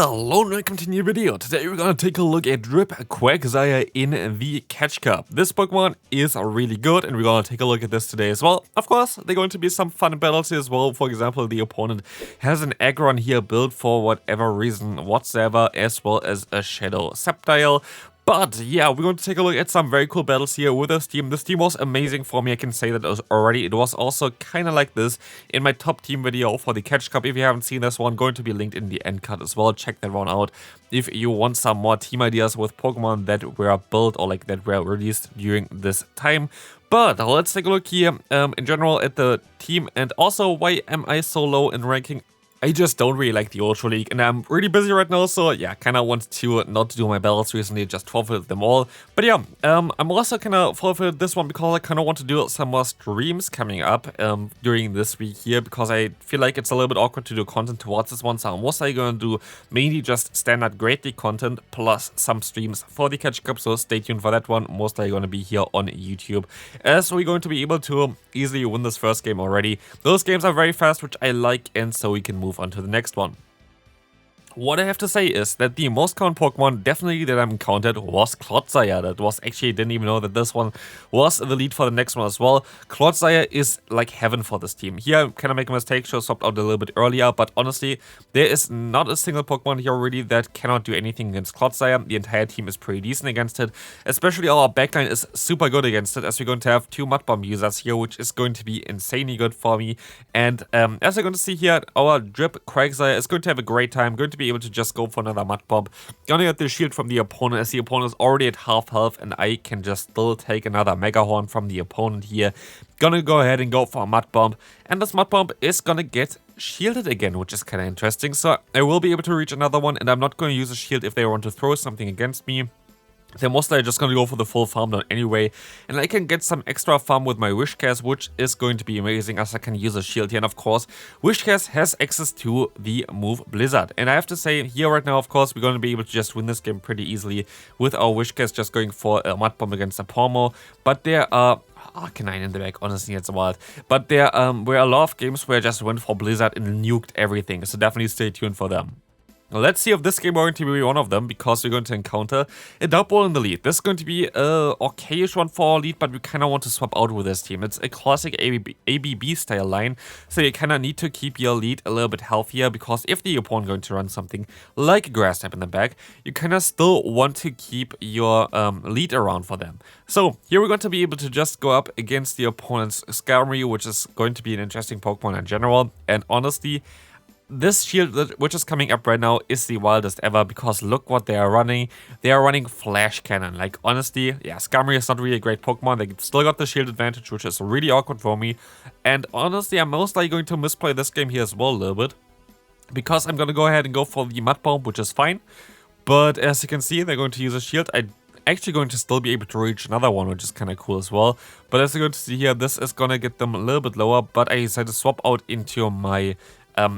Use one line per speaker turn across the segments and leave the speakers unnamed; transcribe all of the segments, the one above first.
Hello and welcome to a new video. Today we're gonna take a look at Quagsire in the Catch Cup. This Pokemon is really good and we're gonna take a look at this today as well. Of course, there are going to be some fun battles here as well. For example, the opponent has an Aggron here built for whatever reason whatsoever, as well as a Shadow Sceptile. But yeah, we're going to take a look at some very cool battles here with this team. This team was amazing for me, I can say that already. It was also kind of like this in my top team video for the Catch Cup. If you haven't seen this one, going to be linked in the end card as well. Check that one out if you want some more team ideas with Pokemon that were built or like that were released during this time. But let's take a look here in general at the team, and also why am I so low in ranking. I just don't really like the Ultra League, and I'm really busy right now, so yeah, kind of want to not do my battles recently, just forfeit them all. But yeah, I'm also kind of forfeit this one because I kind of want to do some more streams coming up during this week here, because I feel like it's a little bit awkward to do content towards this one, so I'm mostly going to do mainly just standard Great League content plus some streams for the Catch Cup, so stay tuned for that one. Mostly going to be here on YouTube, as we're going to be able to easily win this first game already. Those games are very fast, which I like, and so we can move on to the next one. What I have to say is that the most common Pokemon definitely that I've encountered was Clodsire. That was actually, didn't even know that this one was the lead for the next one as well. Clodsire is like heaven for this team. Here, kind of make a mistake, should have swapped out a little bit earlier, but honestly, there is not a single Pokemon here really that cannot do anything against Clodsire. The entire team is pretty decent against it, especially our backline is super good against it, as we're going to have 2 Mud Bomb users here, which is going to be insanely good for me. And as you're going to see here, our Drip Quagsire is going to have a great time, going to be able to just go for another Mud Bomb. Gonna get the shield from the opponent, as the opponent is already at half health, and I can just still take another Mega Horn from the opponent here. Gonna go ahead and go for a Mud Bomb, and this Mud Bomb is gonna get shielded again, which is kind of interesting. So I will be able to reach another one, and I'm not going to use a shield if they want to throw something against me. They're mostly just going to go for the full farm down anyway, and I can get some extra farm with my Wishcast, which is going to be amazing, as I can use a shield here. And of course, Wishcast has access to the move Blizzard, and I have to say here right now, of course, we're going to be able to just win this game pretty easily with our Wishcast just going for a Mud Bomb against a Pormo. But there are Arcanine in the back, honestly, it's wild. But there were a lot of games where I just went for Blizzard and nuked everything, so definitely stay tuned for them. Let's see if this game is going to be one of them, because we're going to encounter a Dubwool in the lead. This is going to be a okayish one for our lead, but we kind of want to swap out with this team. It's a classic ABB style line, so you kind of need to keep your lead a little bit healthier, because if the opponent is going to run something like a Grass type in the back, you kind of still want to keep your lead around for them. So here we're going to be able to just go up against the opponent's Skarmory, which is going to be an interesting Pokemon in general, and honestly, this shield which is coming up right now is the wildest ever, because look what they are running. They are running Flash Cannon. Like, honestly, yeah, Skarmory is not really a great Pokemon. They still got the shield advantage, which is really awkward for me. And honestly, I'm most likely going to misplay this game here as well a little bit, because I'm going to go ahead and go for the Mud Bomb, which is fine. But as you can see, they're going to use a shield. I'm actually going to still be able to reach another one, which is kind of cool as well. But as you're going to see here, this is going to get them a little bit lower, but I decided to swap out into my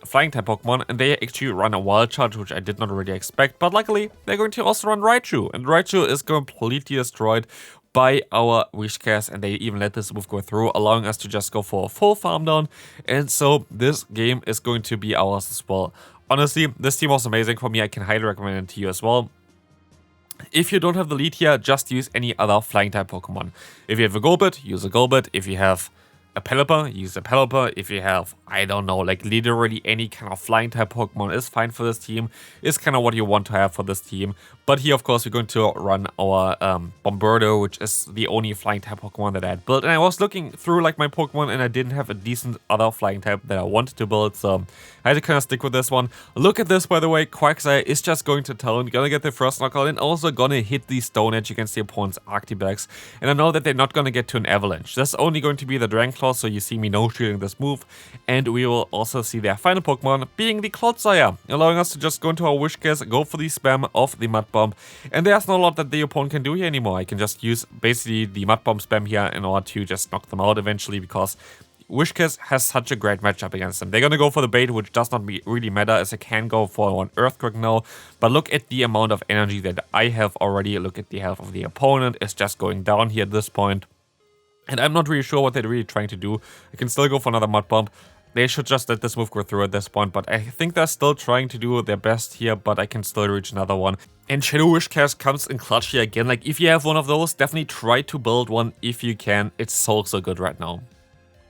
flying type Pokemon, and they actually run a Wild Charge, which I did not really expect, but luckily they're going to also run Raichu, and Raichu is completely destroyed by our Wishcast, and they even let this move go through, allowing us to just go for a full farm down, and so this game is going to be ours as well. Honestly, this team was amazing for me. I can highly recommend it to you as well. If you don't have the lead here, just use any other flying type Pokemon. If you have a Golbat, use a Golbat. If you have a Pelipper, use a Pelipper. If you have, I don't know, like literally any kind of flying type Pokemon is fine for this team. Is kind of what you want to have for this team. But here, of course, we're going to run our Bombirdier, which is the only flying type Pokemon that I had built. And I was looking through like my Pokemon, and I didn't have a decent other flying type that I wanted to build. So I had to kind of stick with this one. Look at this, by the way. Quagsire is just going to town, gonna get the first knockout, and also gonna hit the Stone Edge against the opponent's Arctibax. And I know that they're not gonna get to an Avalanche. That's only going to be the Dragon Claw, so you see me no-shielding this move. And we will also see their final Pokemon being the Clodsire, allowing us to just go into our Wishcast, go for the spam of the Mud Bomb. And there's not a lot that the opponent can do here anymore. I can just use basically the Mud Bomb spam here in order to just knock them out eventually, because Wishcast has such a great matchup against them. They're gonna go for the bait, which does not really matter, as I can go for one Earthquake now. But look at the amount of energy that I have already. Look at the health of the opponent. It's just going down here at this point. And I'm not really sure what they're really trying to do. I can still go for another Mud Bomb. they should just let this move go through at this point, but I think they're still trying to do their best here, but I can still reach another one. And Shadow Wishcast comes in clutch here again. Like, if you have one of those, definitely try to build one if you can. It's so good right now.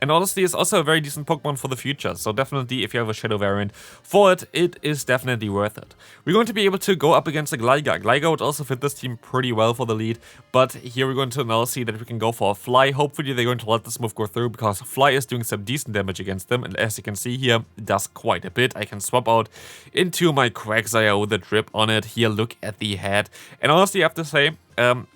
And honestly, it's also a very decent Pokemon for the future, so definitely if you have a Shadow variant for it, it is definitely worth it. We're going to be able to go up against a Gligar. Gligar would also fit this team pretty well for the lead, but here we're going to now see that we can go for a Fly. Hopefully they're going to let this move go through, because Fly is doing some decent damage against them, and as you can see here, it does quite a bit. I can swap out into my Quagsire with a drip on it. Here, look at the head. And honestly, I have to say,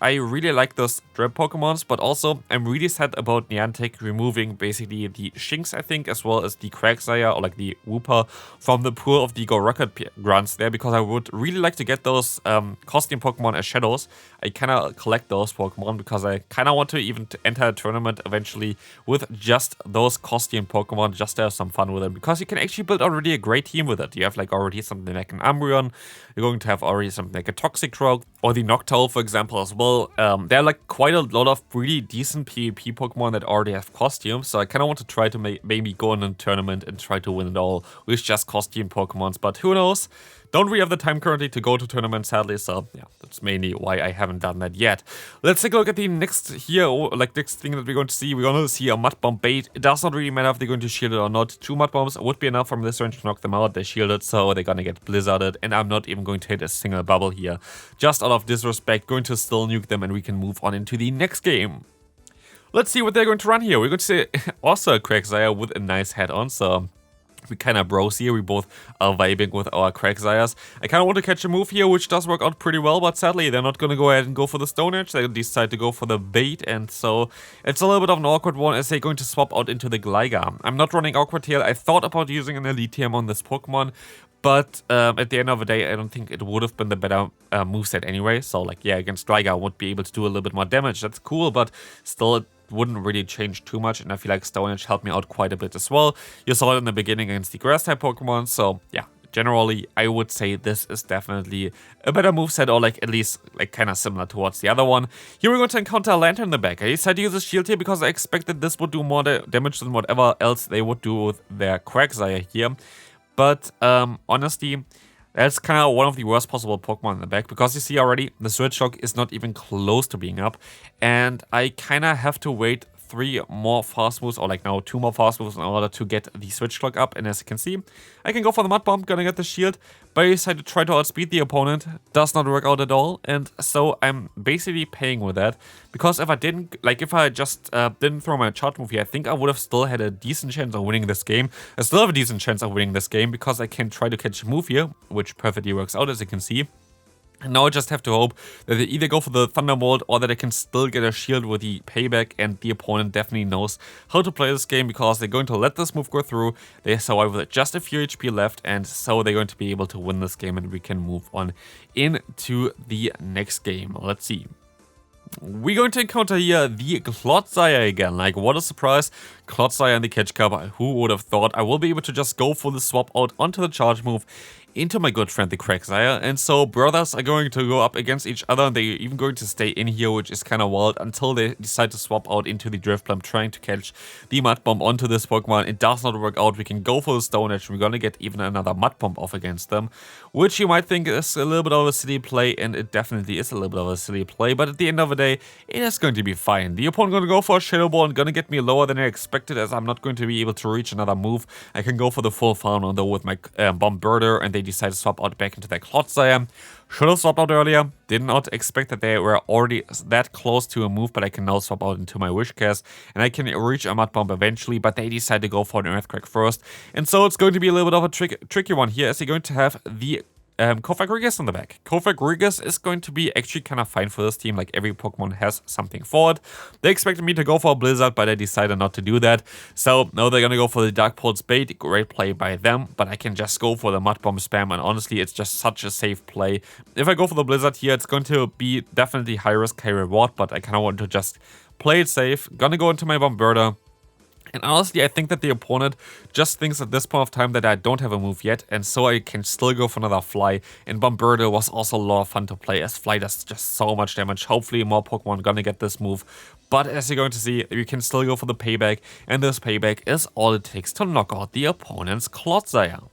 I really like those drip Pokemons, but also I'm really sad about Niantic removing basically the Shinx, I think, as well as the Quagsire, or like the Wooper, from the pool of the Go Rocket grunts there, because I would really like to get those costume Pokemon as shadows. I kind of collect those Pokemon because I kind of want to even enter a tournament eventually with just those costume Pokemon, just to have some fun with them, because you can actually build already a great team with it. You have like already something like an Umbreon, you're going to have already something like a Toxicroak, or the Noctowl, for example, as well. There are like quite a lot of really decent PvP Pokemon that already have costumes, so I kind of want to try to maybe go in a tournament and try to win it all with just costume Pokemons, but who knows? Don't really have the time currently to go to tournaments, sadly, so yeah, that's mainly why I haven't done that yet. Let's take a look at the next here, like next thing that we're going to see. We're going to see a Mud Bomb bait. It does not really matter if they're going to shield it or not. 2 Mud Bombs would be enough from this range to knock them out. They're shielded, so they're gonna get blizzarded, and I'm not even going to hit a single bubble here. Just out of disrespect, going to still nuke them, and we can move on into the next game. Let's see what they're going to run here. We're going to see also a Quagsire with a nice head on, so we kind of bros here. We both are vibing with our Quagsires. I kind of want to catch a move here, which does work out pretty well, but sadly they're not going to go ahead and go for the Stone Edge. They decide to go for the bait, and so it's a little bit of an awkward one as they're going to swap out into the Gligar. I'm not running Awkward Tail. I thought about using an Elite Team on this Pokemon, but at the end of the day, I don't think it would have been the better moveset anyway. So like, yeah, against Gligar I would be able to do a little bit more damage. That's cool, but still it wouldn't really change too much, and I feel like Stone Edge helped me out quite a bit as well. You saw it in the beginning against the Grass-type Pokemon, so yeah, generally I would say this is definitely a better moveset, or like at least like kind of similar towards the other one. Here we're going to encounter a Lantern in the back. I decided to use a shield here because I expected this would do more damage than whatever else they would do with their Quagsire here. But honestly, that's kind of one of the worst possible Pokemon in the back, because you see already the Switch Lock is not even close to being up, and I kind of have to wait 3 more fast moves, or like now 2 more fast moves in order to get the Switch Lock up. And as you can see, I can go for the Mud Bomb, gonna get the shield, but I decide to try to outspeed the opponent. Does not work out at all, and so I'm basically paying with that, because if I didn't, like if I just didn't throw my charge move here, I think I would have still had a decent chance of winning this game. I still have a decent chance of winning this game, because I can try to catch a move here, which perfectly works out, as you can see. And now I just have to hope that they either go for the Thunderbolt, or that I can still get a shield with the payback, and the opponent definitely knows how to play this game, because they're going to let this move go through. They survive with just a few HP left, and so they're going to be able to win this game, and we can move on into the next game. Let's see. We're going to encounter here the Clodsire again. Like, what a surprise. Clodsire in the Catch Cup. Who would have thought? I will be able to just go for the swap out onto the charge move into my good friend the Quagsire, and so brothers are going to go up against each other, and they're even going to stay in here, which is kind of wild, until they decide to swap out into the Drifblim, trying to catch the Mud Bomb onto this Pokemon. It does not work out. We can go for the Stone Edge. We're gonna get even another Mud Bomb off against them, which you might think is a little bit of a silly play, and it definitely is a little bit of a silly play, but at the end of the day, it is going to be fine. The opponent gonna go for a Shadow Ball and gonna get me lower than I expected, as I'm not going to be able to reach another move. I can go for the full farm on though with my Bombirdier, and they decide to swap out back into their Clodsire. Should have swapped out earlier. Did not expect that they were already that close to a move, but I can now swap out into my Wishcast, and I can reach a Mud Bomb eventually, but they decide to go for an Earthquake first. And so it's going to be a little bit of a tricky one here, as you're going to have the Cofagrigus on the back. Cofagrigus is going to be actually kind of fine for this team. Like, every Pokemon has something for it. They expected me to go for a Blizzard, but I decided not to do that. So now they're gonna go for the Dark Pulse bait. Great play by them, but I can just go for the Mud Bomb spam, and honestly, it's just such a safe play. If I go for the Blizzard here, it's going to be definitely high risk, high reward, but I kind of want to just play it safe. Gonna go into my Bombirdier, And honestly, I think that the opponent just thinks at this point of time that I don't have a move yet, and so I can still go for another Fly. And Bombirdier was also a lot of fun to play, as Fly does just so much damage. Hopefully more Pokemon gonna get this move. But as you're going to see, you can still go for the payback, and this payback is all it takes to knock out the opponent's Clodsire.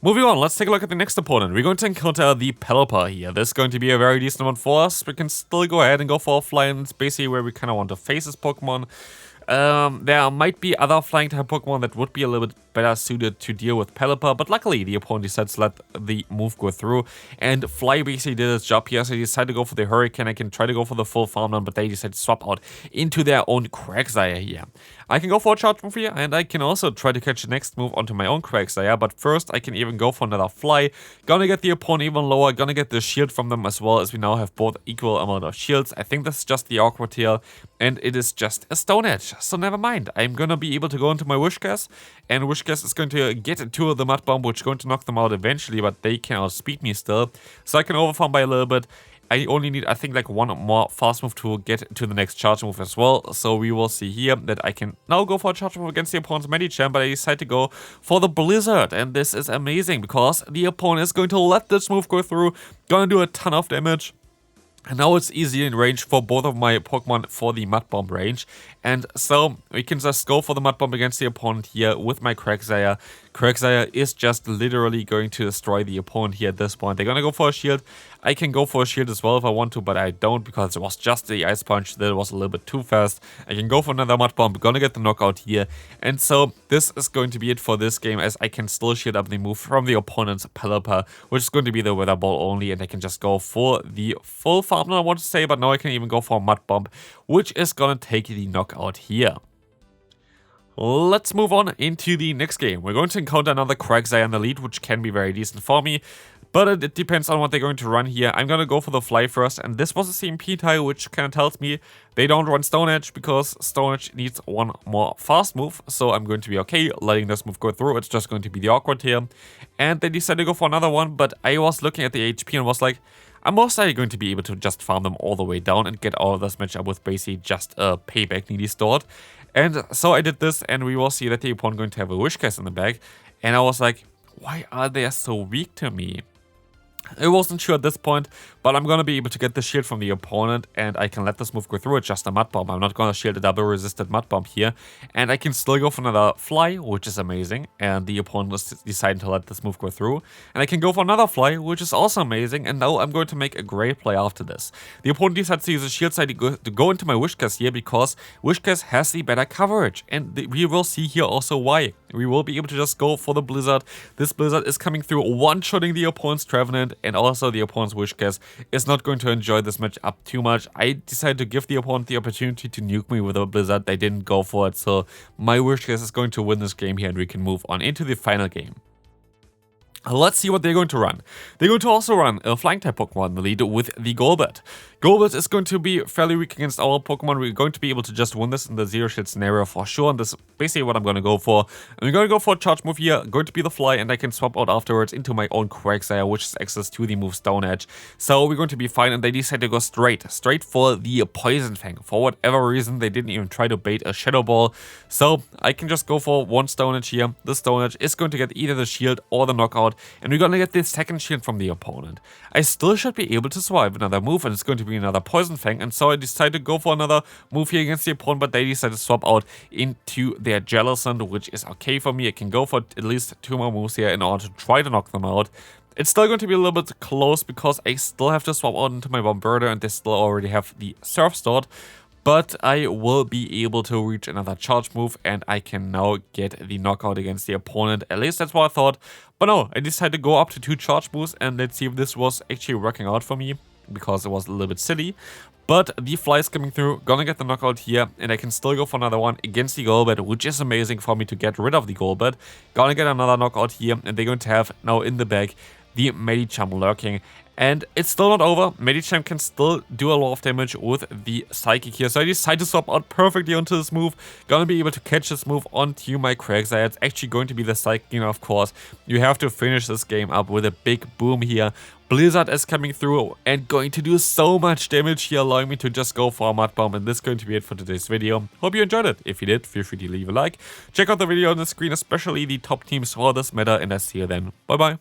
Moving on, let's take a look at the next opponent. We're going to encounter the Pelipper here. This is going to be a very decent one for us. We can still go ahead and go for a Fly, and it's basically where we kind of want to face this Pokemon. There might be other flying type Pokemon that would be a little bit better suited to deal with Pelipper, but luckily the opponent decides to let the move go through, and Fly basically did its job here, so they decided to go for the Hurricane. I can try to go for the full Farmland, but they decided to swap out into their own Quagsire here. I can go for a charge move here, and I can also try to catch the next move onto my own Quagsire, but first I can even go for another Fly. Gonna get the opponent even lower, gonna get the shield from them as well, as we now have both equal amount of shields. I think this is just the Aqua Tail, and it is just a Stone Edge, so never mind. I'm gonna be able to go into my Whiscash, and Whiscash is going to get into the Mud Bomb, which is going to knock them out eventually, but they can outspeed me still, so I can overfarm by a little bit. I only need, I think, like one more fast move to get to the next charge move as well. So we will see here that I can now go for a charge move against the opponent's Medicham, but I decide to go for the Blizzard. And this is amazing because the opponent is going to let this move go through, gonna do a ton of damage. And now it's easy in range for both of my Pokemon for the Mud Bomb range. And so we can just go for the Mud Bomb against the opponent here with my Quagsire. Quagsire is just literally going to destroy the opponent here at this point. They're gonna go for a shield. I can go for a shield as well if I want to, but I don't because it was just the Ice Punch that was a little bit too fast. I can go for another Mud Bomb, gonna get the knockout here. And so this is going to be it for this game, as I can still shield up the move from the opponent's Pelipper, which is going to be the Weather Ball only, and I can just go for the full Farmland, I want to say, but now I can even go for a Mud Bomb, which is gonna take the knockout here. Let's move on into the next game. We're going to encounter another Quagsire in the lead, which can be very decent for me. But it depends on what they're going to run here. I'm going to go for the Fly first, and this was a CMP tile, which kind of tells me they don't run Stone Edge because Stone Edge needs one more fast move. So I'm going to be okay letting this move go through. It's just going to be the Awkward here. And they decided to go for another one, but I was looking at the HP and was like, I'm most likely going to be able to just farm them all the way down and get all of this matchup with basically just a payback needy stored. And so I did this, and we will see that the opponent going to have a Whiscash in the back. And I was like, why are they so weak to me? I wasn't sure at this point, but I'm gonna be able to get the shield from the opponent, and I can let this move go through. It's just a Mud Bomb. I'm not gonna shield a double resisted Mud Bomb here, and I can still go for another Fly, which is amazing, and the opponent is deciding to let this move go through. And I can go for another Fly, which is also amazing, and now I'm going to make a great play after this. The opponent decides to use a shield side to go into my Whiscash here, because Whiscash has the better coverage, and we will see here also why. We will be able to just go for the Blizzard. This Blizzard is coming through, one-shotting the opponent's Trevenant, and also the opponent's Whiscash is not going to enjoy this match up too much. I decided to give the opponent the opportunity to nuke me with a Blizzard. They didn't go for it, so my Whiscash is going to win this game here, and we can move on into the final game. Let's see what they're going to run. They're going to also run a flying type Pokemon in the lead with the Golbat. Golbat is going to be fairly weak against our Pokemon. We're going to be able to just win this in the zero shield scenario for sure, and this is basically what I'm going to go for. I'm going to go for a charge move here, going to be the Fly, and I can swap out afterwards into my own Quagsire, which has access to the move Stone Edge. So we're going to be fine, and they decide to go straight for the Poison Fang. For whatever reason, they didn't even try to bait a Shadow Ball. So I can just go for one Stone Edge here. The Stone Edge is going to get either the shield or the knockout, and we're going to get the second shield from the opponent. I still should be able to survive another move, and it's going to be another Poison Fang, and so I decided to go for another move here against the opponent, but they decided to swap out into their Jellicent, which is okay for me. I can go for at least 2 more moves here in order to try to knock them out. It's still going to be a little bit close because I still have to swap out into my Bombirdier, and they still already have the Surf stored. But I will be able to reach another charge move, and I can now get the knockout against the opponent. At least that's what I thought. But no, I decided to go up to 2 charge moves, and let's see if this was actually working out for me, because it was a little bit silly. But the Fly is coming through, gonna get the knockout here, and I can still go for another one against the Golbat, which is amazing for me to get rid of the Golbat. Gonna get another knockout here, and they're going to have now in the bag the Medicham lurking. And it's still not over. Medicham can still do a lot of damage with the Psychic here. So I decide to swap out perfectly onto this move. Gonna be able to catch this move onto my Quagsire. It's actually going to be the Psychic, of course. You have to finish this game up with a big boom here. Blizzard is coming through and going to do so much damage here, allowing me to just go for a Mud Bomb. And this is going to be it for today's video. Hope you enjoyed it. If you did, feel free to leave a like. Check out the video on the screen, especially the top teams for this meta, and I'll see you then. Bye bye.